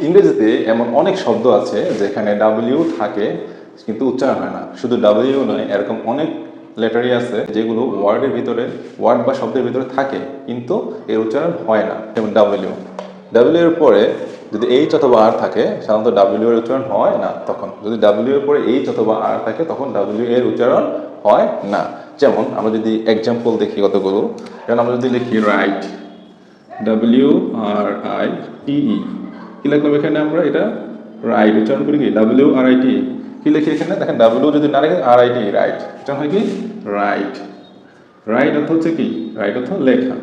ইংরেজিতে এমন অনেক শব্দ আছে যেখানে ডাব্লিউ থাকে কিন্তু উচ্চারণ হয় না। শুধু ডাব্লিউ নয়, এরকম অনেক লেটারই আছে যেগুলো ওয়ার্ডের ভিতরে, ওয়ার্ড বা শব্দের ভিতরে থাকে কিন্তু এর উচ্চারণ হয় না। যেমন ডাব্লিউ, ডাব্লিউ এর পরে যদি এইচ অথবা আর থাকে সাধারণত ডাব্লিউ এর উচ্চারণ হয় না। তখন যদি ডাব্লিউ এর পরে এইচ অথবা আর থাকে তখন ডাব্লিউ এর উচ্চারণ হয় না। যেমন আমরা যদি এক্সাম্পল দেখি কতগুলো, যেমন আমরা যদি লিখি write, W R I T E, কি লিখলাম এখানে আমরা? এটা রাইট উচ্চারণ করি কি ডাব্লিউ আর আই টি। কি লিখি এখানে দেখেন, ডাব্লিউ যদি না রেখে আর আই টি, রাইট উচ্চারণ হয় কি রাইট। রাইট অর্থ হচ্ছে কি? রাইট অর্থ লেখা।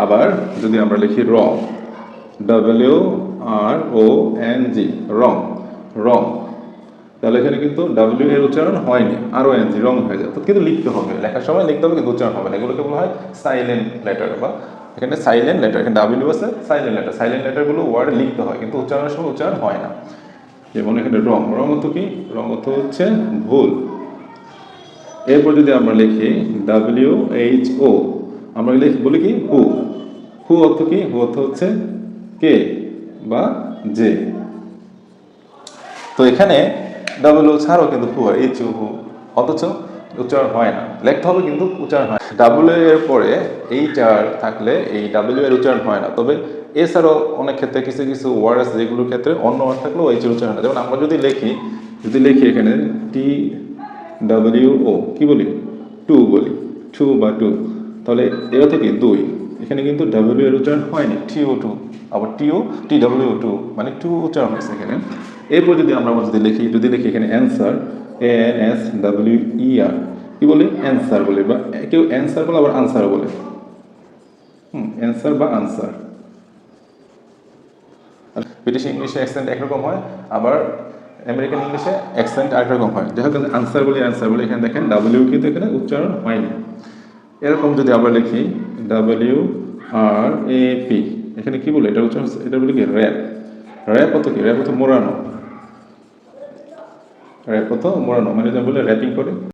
আবার যদি আমরা লিখি রং, W R O N G, রং, রং, তাহলে এখানে কিন্তু ডাব্লিউ এর উচ্চারণ হয়নি, আর ও এন জি, রং হয়ে যায়। তো কিন্তু লিখতে হবে, লেখার সময় লিখতে হবে কিন্তু উচ্চারণ হবে না। এগুলোকে বলা হয় সাইলেন্ট লেটার, বা এখানে সাইলেন্ট লেটার, এখানে ডাব্লিউ আছে সাইলেন্ট লেটার। সাইলেন্ট লেটারগুলো ওয়ার্ডে লিখতে হয় কিন্তু উচ্চারণের সময় উচ্চারণ হয় না। যেমন এখানে রং, রং অর্থ কি? রং অর্থ হচ্ছে ভুল। এরপর যদি আমরা লিখি ডাব্লিউ এইচ ও, আমরা বলি কি হু, হু অর্থ কি? হু অর্থ হচ্ছে কে বা যে। তো এখানে ডাব্লিউ ছাড়াও কিন্তু হু হয়, এইচ হু, অথচ উচ্চারণ হয় না। লিখতে হবে কিন্তু উচ্চারণ হয়। ডাব্লিউ এর পরে এইচ আর থাকলে এই ডাব্লিউ এর উচ্চারণ হয় না। তবে এছাড়াও অনেক ক্ষেত্রে কিছু কিছু ওয়ার্ড আছে যেগুলোর ক্ষেত্রে অন্য ওয়ার্ড থাকলেও এইচ এর উচ্চারণ হয় না। যেমন আমরা যদি লিখি এখানে টি ডাব্লিউ ও, কি বলি? টু বলি, টু বা টু, তাহলে এর অর্থ কি? দুই। এখানে কিন্তু ডাব্লিউ এর উচ্চারণ হয়নি, টিও টু। আবার টি ডাব্লিউ টু, মানে টু উচ্চারণ হয়েছে এখানে। এরপর যদি আমরা যদি লিখি এখানে answer, A N S W E R, কি বলি? অ্যান্সার বলে, বা কেউ অ্যান্সার বলে আবার আনসার বলে। অ্যান্সার বা আনসার। ব্রিটিশ ইংলিশে অ্যাকসেন্ট একরকম হয়, আবার আমেরিকান ইংলিশে অ্যাকসেন্ট আরেকরকম হয়। যাই হোক, আনসার বলি, এখানে দেখেন ডাব্লিউ কিন্তু এখানে উচ্চারণ হয়নি। এরকম যদি আমরা লিখি ডাব্লিউ আর এ পি, এখানে কি বলে? এটা উচ্চারণ, এটা বলি কি? র্যাপ। র্যাপ অর্থ কি? র্যাপ অর্থ মোড়ানো। র্যাপ অর্থ মোড়ানো, মানে যা বলে র্যাপিং করে।